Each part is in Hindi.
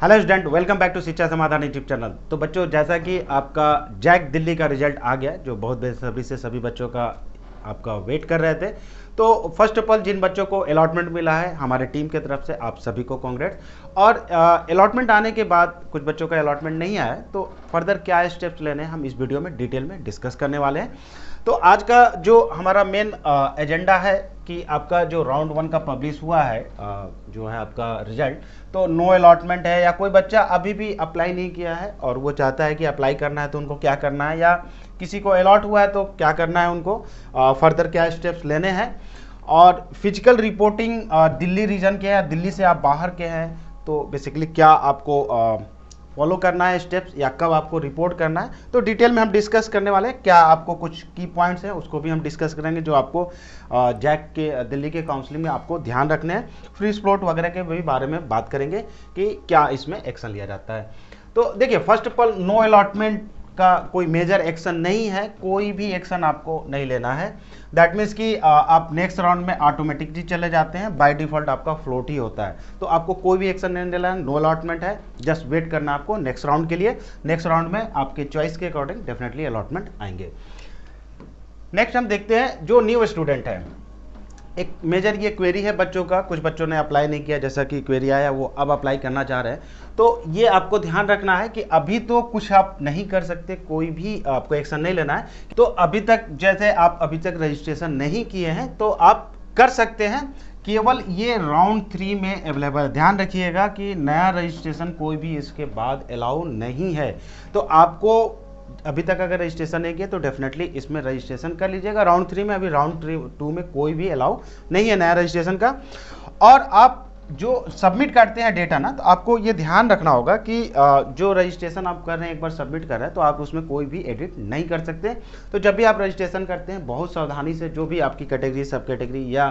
Hello student, welcome back to Shiksha Samadhan YouTube channel. तो बच्चों, जैसा कि आपका जैक दिल्ली का रिजल्ट आ गया, जो बहुत बेसब्री से सभी बच्चों का आपका वेट कर रहे थे। तो फर्स्ट ऑफ ऑल, जिन बच्चों को अलॉटमेंट मिला है हमारे टीम की तरफ से, आप सभी को कॉन्ग्रेट्स। और अलॉटमेंट आने के बाद कुछ बच्चों का अलॉटमेंट नहीं आया है, तो फर्दर क्या स्टेप्स लेने हैं हम इस वीडियो में डिटेल में डिस्कस करने वाले हैं। तो आज का जो हमारा मेन एजेंडा है कि आपका जो राउंड 1 का पब्लिश हुआ है, जो है आपका रिजल्ट, तो नो अलॉटमेंट है या कोई बच्चा अभी भी अप्लाई नहीं किया है और वो चाहता है कि अप्लाई करना है तो उनको क्या करना है, या किसी को अलॉट हुआ है तो क्या करना है उनको, फर्दर क्या स्टेप्स लेने हैं। और फिजिकल रिपोर्टिंग दिल्ली रीजन के है, दिल्ली से आप बाहर के हैं, तो बेसिकली क्या आपको फॉलो करना है स्टेप्स, या कब आपको रिपोर्ट करना है, तो डिटेल में हम डिस्कस करने वाले हैं। क्या आपको कुछ की पॉइंट्स हैं उसको भी हम डिस्कस करेंगे, जो आपको जैक के दिल्ली के काउंसलिंग में आपको ध्यान रखने हैं। फ्री स्लॉट वगैरह के भी बारे में बात करेंगे कि क्या इसमें एक्शन लिया जाता है। तो देखिए, first of all, no allotment का कोई मेजर एक्शन नहीं है, कोई भी एक्शन आपको नहीं लेना है। दैट मीन्स कि आप नेक्स्ट राउंड में ऑटोमेटिकली चले जाते हैं, बाय डिफॉल्ट आपका फ्लोट ही होता है, तो आपको कोई भी एक्शन नहीं लेना है। नो अलॉटमेंट है, जस्ट वेट करना आपको नेक्स्ट राउंड के लिए। नेक्स्ट राउंड में आपके चॉइस के अकॉर्डिंग डेफिनेटली अलॉटमेंट आएंगे। नेक्स्ट हम देखते हैं जो न्यू स्टूडेंट है। एक मेजर ये क्वेरी है बच्चों का, कुछ बच्चों ने अप्लाई नहीं किया, जैसा कि क्वेरी आया वो अब अप्लाई करना चाह रहे हैं। तो ये आपको ध्यान रखना है कि अभी तो कुछ आप नहीं कर सकते, कोई भी आपको एक्शन नहीं लेना है। तो अभी तक, जैसे आप अभी तक रजिस्ट्रेशन नहीं किए हैं तो आप कर सकते हैं, केवल ये राउंड 3 में अवेलेबल। ध्यान रखिएगा कि नया रजिस्ट्रेशन कोई भी इसके बाद अलाउ नहीं है। तो आपको अभी तक अगर रजिस्ट्रेशन नहीं किया तो डेफिनेटली इसमें रजिस्ट्रेशन कर लीजिएगा राउंड 3 में। अभी राउंड 2 में कोई भी अलाउ नहीं है नया रजिस्ट्रेशन का। और आप जो सबमिट करते हैं डेटा ना, तो आपको ये ध्यान रखना होगा कि जो रजिस्ट्रेशन आप कर रहे हैं, एक बार सबमिट कर रहे हैं तो आप उसमें कोई भी एडिट नहीं कर सकते। तो जब भी आप रजिस्ट्रेशन करते हैं, बहुत सावधानी से, जो भी आपकी कैटेगरी, सब कैटेगरी या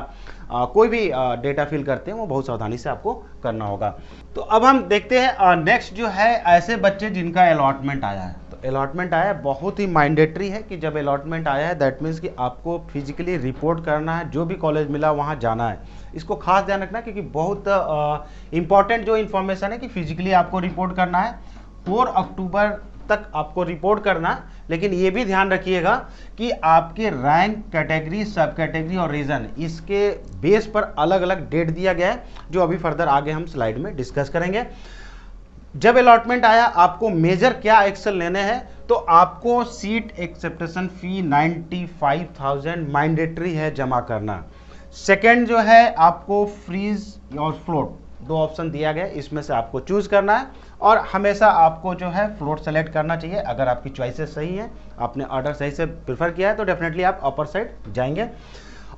कोई भी डेटा फिल करते हैं, वो बहुत सावधानी से आपको करना होगा। तो अब हम देखते हैं नेक्स्ट जो है, ऐसे बच्चे जिनका अलॉटमेंट आया है। तो अलॉटमेंट आया है, बहुत ही मैंडेटरी है कि जब अलॉटमेंट आया है दैट मीन्स कि आपको फिजिकली रिपोर्ट करना है, जो भी कॉलेज मिला वहाँ जाना है। इसको खास ध्यान रखना, क्योंकि बहुत इंपॉर्टेंट जो इन्फॉर्मेशन है कि फिजिकली आपको रिपोर्ट करना है। 4 अक्टूबर तक आपको रिपोर्ट करना है। लेकिन ये भी ध्यान रखिएगा कि आपके रैंक, कैटेगरी, सब कैटेगरी और रीजन, इसके बेस पर अलग अलग डेट दिया गया है, जो अभी फर्दर आगे हम स्लाइड में डिस्कस करेंगे। जब अलॉटमेंट आया, आपको मेजर क्या एक्शन लेने हैं, तो आपको सीट एक्सेप्टेशन फी 95,000 मैंडेटरी है जमा करना। सेकेंड जो है, आपको फ्रीज और फ्लोट, 2 ऑप्शन दिया गया, इसमें से आपको चूज करना है। और हमेशा आपको जो है फ्लोट सेलेक्ट करना चाहिए। अगर आपकी चॉइसेस सही है, आपने ऑर्डर सही से प्रेफर किया है, तो डेफिनेटली आप अपर साइड जाएंगे।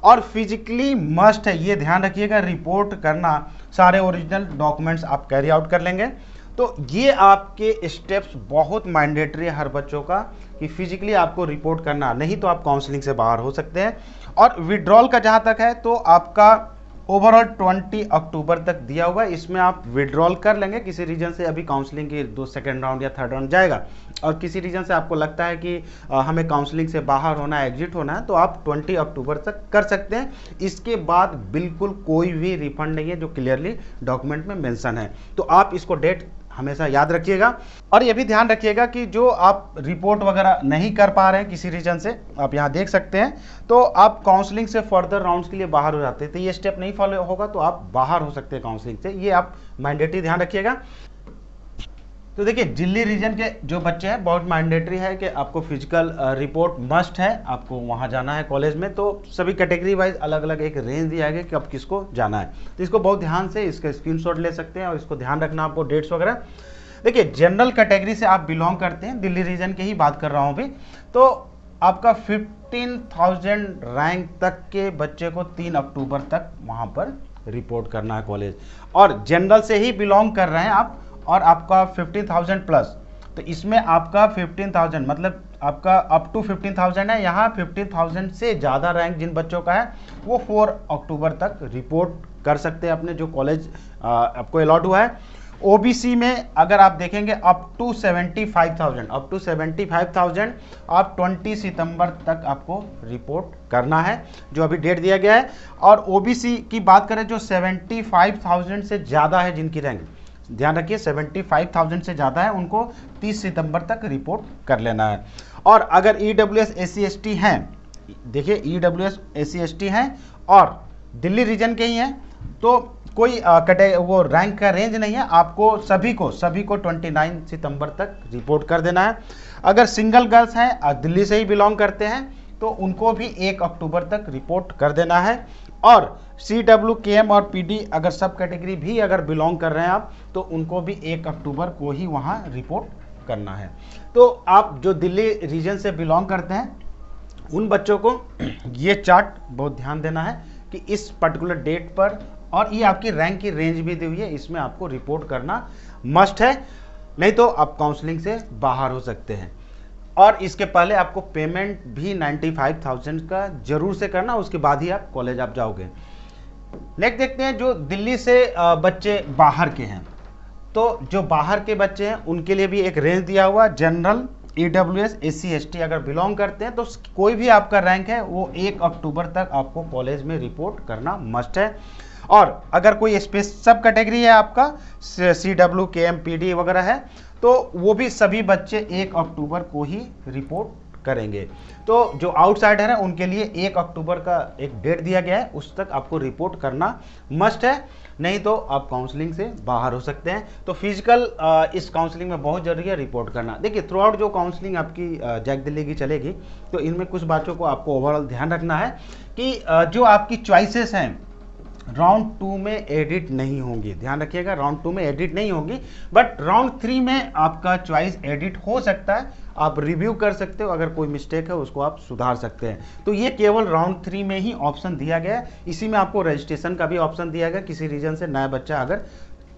और फिजिकली मस्ट है, ये ध्यान रखिएगा, रिपोर्ट करना, सारे ओरिजिनल डॉक्यूमेंट्स आप कैरी आउट कर लेंगे। तो ये आपके स्टेप्स बहुत मैंडेटरी है हर बच्चों का, कि फिजिकली आपको रिपोर्ट करना, नहीं तो आप काउंसलिंग से बाहर हो सकते हैं। और विड्रॉल का जहाँ तक है, तो आपका ओवरऑल 20 अक्टूबर तक दिया हुआ है, इसमें आप विड्रॉल कर लेंगे। किसी रीजन से अभी काउंसलिंग की 2 सेकेंड राउंड या थर्ड राउंड जाएगा, और किसी रीजन से आपको लगता है कि हमें काउंसलिंग से बाहर होना है, एग्जिट होना है, तो आप 20 अक्टूबर तक कर सकते हैं। इसके बाद बिल्कुल कोई भी रिफंड नहीं है, जो क्लियरली डॉक्यूमेंट में मेंशन है। तो आप इसको डेट हमेशा याद रखिएगा। और ये भी ध्यान रखिएगा कि जो आप रिपोर्ट वगैरह नहीं कर पा रहे हैं किसी रीजन से, आप यहाँ देख सकते हैं, तो आप काउंसलिंग से फर्दर राउंड्स के लिए बाहर हो जाते हैं, तो ये स्टेप नहीं फॉलो होगा तो आप बाहर हो सकते हैं काउंसलिंग से। ये आप मैंडेटरी ध्यान रखिएगा। तो देखिए, दिल्ली रीजन के जो बच्चे हैं, बहुत मैंडेटरी है कि आपको फिजिकल रिपोर्ट मस्ट है, आपको वहाँ जाना है कॉलेज में। तो सभी कैटेगरी वाइज अलग अलग एक रेंज दिया गया कि अब किसको जाना है, तो इसको बहुत ध्यान से इसका स्क्रीनशॉट ले सकते हैं, और इसको ध्यान रखना आपको डेट्स वगैरह। देखिए, जनरल कैटेगरी से आप बिलोंग करते हैं, दिल्ली रीजन के ही बात कर रहा हूँ अभी, तो आपका 15,000 रैंक तक के बच्चे को 3 अक्टूबर तक वहाँ पर रिपोर्ट करना है कॉलेज। और जनरल से ही बिलोंग कर रहे हैं आप, और आपका 15,000 प्लस, तो इसमें आपका 15,000 मतलब आपका अप टू 15,000 है। यहाँ 15,000 से ज़्यादा रैंक जिन बच्चों का है, वो 4 अक्टूबर तक रिपोर्ट कर सकते हैं अपने जो कॉलेज आपको अलॉट हुआ है। ओबीसी में अगर आप देखेंगे, अप टू 75,000 आप 20 सितंबर तक आपको रिपोर्ट करना है, जो अभी डेट दिया गया है। और ओबीसी की बात करें, जो 75,000 से ज़्यादा है जिनकी रैंक, ध्यान रखिए 75,000 से ज़्यादा है उनको 30 सितंबर तक रिपोर्ट कर लेना है। और अगर EWS SC/ST हैं, देखिए EWS SC/ST हैं और दिल्ली रीजन के ही हैं, तो कोई वो रैंक का रेंज नहीं है, आपको सभी को 29 सितंबर तक रिपोर्ट कर देना है। अगर सिंगल गर्ल्स हैं, दिल्ली से ही बिलोंग करते हैं, तो उनको भी 1 अक्टूबर तक रिपोर्ट कर देना है। और CW KM और PD अगर सब कैटेगरी भी अगर बिलोंग कर रहे हैं आप, तो उनको भी 1 अक्टूबर को ही वहाँ रिपोर्ट करना है। तो आप जो दिल्ली रीजन से बिलोंग करते हैं उन बच्चों को ये चार्ट बहुत ध्यान देना है कि इस पर्टिकुलर डेट पर, और ये आपकी रैंक की रेंज भी दी हुई है, इसमें आपको रिपोर्ट करना मस्ट है, नहीं तो आप काउंसलिंग से बाहर हो सकते हैं। और इसके पहले आपको पेमेंट भी 95,000 का जरूर से करना, उसके बाद ही आप कॉलेज आप जाओगे। नेक्स्ट देखते हैं जो दिल्ली से बच्चे बाहर के हैं, तो जो बाहर के बच्चे हैं उनके लिए भी एक रेंज दिया हुआ, जनरल EWS SC/ST अगर बिलोंग करते हैं तो कोई भी आपका रैंक है वो 1 अक्टूबर तक आपको कॉलेज में रिपोर्ट करना मस्ट है। और अगर कोई सब कैटेगरी है आपका CW KM PD वगैरह है, तो वो भी सभी बच्चे 1 अक्टूबर को ही रिपोर्ट करेंगे। तो जो आउटसाइडर है उनके लिए 1 अक्टूबर का एक डेट दिया गया है, उस तक आपको रिपोर्ट करना मस्ट है, नहीं तो आप काउंसलिंग से बाहर हो सकते हैं। तो फिजिकल इस काउंसलिंग में बहुत जरूरी है रिपोर्ट करना। देखिए थ्रू आउट जो काउंसलिंग आपकी जैक दिल्ली की चलेगी, तो इनमें कुछ बातों को आपको ओवरऑल ध्यान रखना है कि जो आपकी चॉइसेस हैं राउंड 2 में एडिट नहीं होंगी, ध्यान रखिएगा, राउंड 2 में एडिट नहीं होंगी, बट राउंड 3 में आपका चॉइस एडिट हो सकता है, आप रिव्यू कर सकते हो, अगर कोई मिस्टेक है उसको आप सुधार सकते हैं। तो ये केवल राउंड 3 में ही ऑप्शन दिया गया है। इसी में आपको रजिस्ट्रेशन का भी ऑप्शन दिया गया, किसी रीजन से नया बच्चा अगर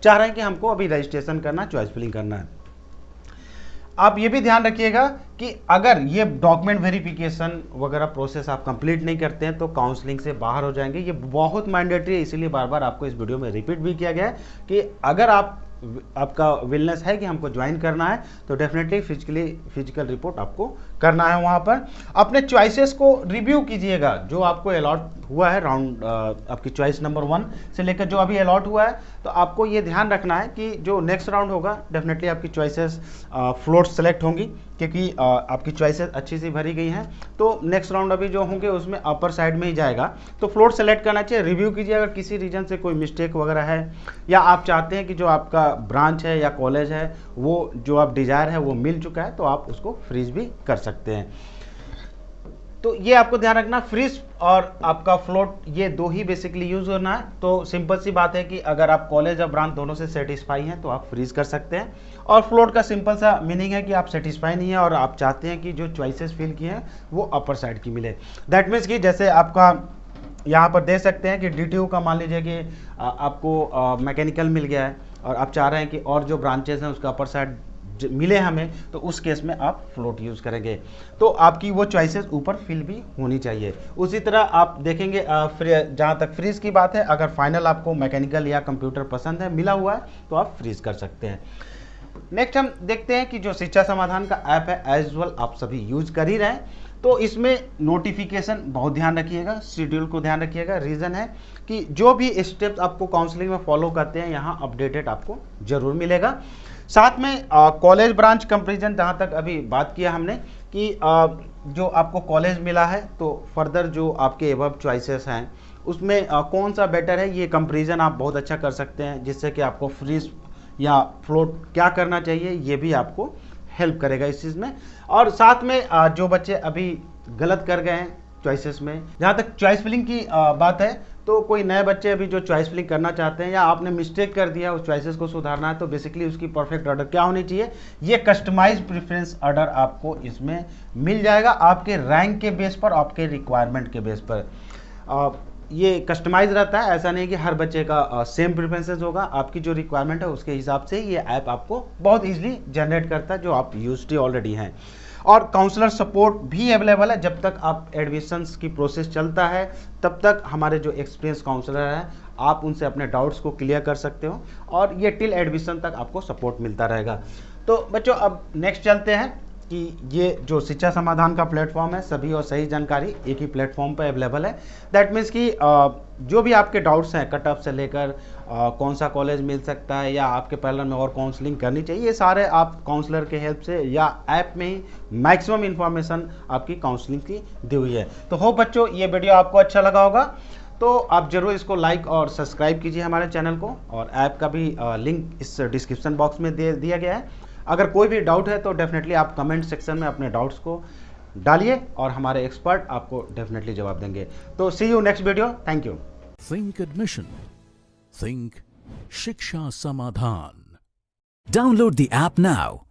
चाह रहे हैं कि हमको अभी रजिस्ट्रेशन करना, चॉइस फिलिंग करना है। आप ये भी ध्यान रखिएगा कि अगर ये डॉक्यूमेंट वेरिफिकेशन वगैरह प्रोसेस आप कंप्लीट नहीं करते हैं तो काउंसलिंग से बाहर हो जाएंगे। ये बहुत मैंडेटरी है, इसीलिए बार बार आपको इस वीडियो में रिपीट भी किया गया है कि अगर आपका विलनेस है कि हमको ज्वाइन करना है तो डेफिनेटली फिजिकल रिपोर्ट आपको करना है। वहाँ पर अपने चॉइसेस को रिव्यू कीजिएगा, जो आपको अलॉट हुआ है राउंड आपकी चॉइस नंबर 1 से लेकर जो अभी अलॉट हुआ है, तो आपको ये ध्यान रखना है कि जो नेक्स्ट राउंड होगा डेफिनेटली आपकी चॉइसेस फ्लोट सेलेक्ट होंगी, क्योंकि आपकी चॉइसेस अच्छी सी भरी गई हैं। तो नेक्स्ट राउंड अभी जो होंगे उसमें अपर साइड में ही जाएगा, तो फ्लोट सेलेक्ट करना चाहिए। रिव्यू कीजिए अगर किसी रीजन से कोई मिस्टेक वगैरह है, या आप चाहते हैं कि जो आपका ब्रांच है या कॉलेज है वो जो आप डिजायर है वो मिल चुका है, तो आप उसको फ्रीज भी कर सकते हैं। तो ये आपको ध्यान रखना, फ्रीज और आपका फ्लोट ये दो ही बेसिकली यूज होना है। तो सिंपल सी बात है कि अगर आप कॉलेज और ब्रांच दोनों से सेटिस्फाई हैं तो आप फ्रीज कर सकते हैं। और फ्लोट का सिंपल सा मीनिंग है कि आप सेटिस्फाई नहीं है और आप चाहते हैं कि जो चॉइसेस फिल किए हैं वो अपर साइड की मिले। दैट मीन्स कि जैसे आपका यहाँ पर दे सकते हैं कि DTU का मान लीजिए कि आपको मैकेनिकल मिल गया है और आप चाह रहे हैं कि और जो ब्रांचेस हैं उसका अपर साइड मिले हमें, तो उस केस में आप फ्लोट यूज़ करेंगे। तो आपकी वो चॉइसेस ऊपर फिल भी होनी चाहिए। उसी तरह आप देखेंगे जहाँ तक फ्रीज की बात है, अगर फाइनल आपको मैकेनिकल या कंप्यूटर पसंद है, मिला हुआ है, तो आप फ्रीज कर सकते हैं। नेक्स्ट हम देखते हैं कि जो शिक्षा समाधान का ऐप है एज वेल आप सभी यूज कर ही रहे हैं, तो इसमें नोटिफिकेशन बहुत ध्यान रखिएगा, शेड्यूल को ध्यान रखिएगा। रीज़न है कि जो भी स्टेप्स आपको काउंसलिंग में फॉलो करते हैं यहाँ अपडेटेड आपको जरूर मिलेगा। साथ में कॉलेज ब्रांच कंपैरिजन, जहाँ तक अभी बात किया हमने कि जो आपको कॉलेज मिला है तो फर्दर जो आपके एबव चॉइसेस हैं उसमें कौन सा बेटर है, ये कंपैरिजन आप बहुत अच्छा कर सकते हैं, जिससे कि आपको फ्रीज या फ्लोट क्या करना चाहिए ये भी आपको हेल्प करेगा इस चीज़ में। और साथ में जो बच्चे अभी गलत कर गए हैं चॉइसेस में, जहाँ तक चॉइस फिलिंग की बात है, तो कोई नए बच्चे अभी जो चॉइस फिलिंग करना चाहते हैं या आपने मिस्टेक कर दिया उस चॉइसेस को सुधारना है, तो बेसिकली उसकी परफेक्ट ऑर्डर क्या होनी चाहिए, ये कस्टमाइज प्रेफरेंस ऑर्डर आपको इसमें मिल जाएगा आपके रैंक के बेस पर, आपके रिक्वायरमेंट के बेस पर। ये कस्टमाइज रहता है, ऐसा नहीं कि हर बच्चे का सेम प्रेफरेंसेस होगा, आपकी जो रिक्वायरमेंट है उसके हिसाब से ये ऐप आपको बहुत ईजिली जनरेट करता है, जो आप यूज्ड ऑलरेडी हैं। और काउंसलर सपोर्ट भी अवेलेबल है, जब तक आप एडमिशन्स की प्रोसेस चलता है तब तक हमारे जो एक्सपीरियंस काउंसलर हैं आप उनसे अपने डाउट्स को क्लियर कर सकते हो, और ये टिल एडमिशन तक आपको सपोर्ट मिलता रहेगा। तो बच्चों अब नेक्स्ट चलते हैं कि ये जो शिक्षा समाधान का प्लेटफॉर्म है, सभी और सही जानकारी एक ही प्लेटफॉर्म पर अवेलेबल है। दैट मीन्स कि जो भी आपके डाउट्स हैं कट ऑफ से लेकर कौन सा कॉलेज मिल सकता है या आपके पैरेलल में और काउंसलिंग करनी चाहिए, ये सारे आप काउंसलर के हेल्प से या ऐप में ही मैक्सिमम इन्फॉर्मेशन आपकी काउंसलिंग की दी हुई है। तो होप बच्चों ये वीडियो आपको अच्छा लगा होगा, तो आप जरूर इसको लाइक और सब्सक्राइब कीजिए हमारे चैनल को, और ऐप का भी लिंक इस डिस्क्रिप्शन बॉक्स में दे दिया गया है। अगर कोई भी डाउट है तो डेफिनेटली आप कमेंट सेक्शन में अपने डाउट्स को डालिए और हमारे एक्सपर्ट आपको डेफिनेटली जवाब देंगे। तो see you next video, thank you. Think admission. Think Shiksha Samadhan. Download the app now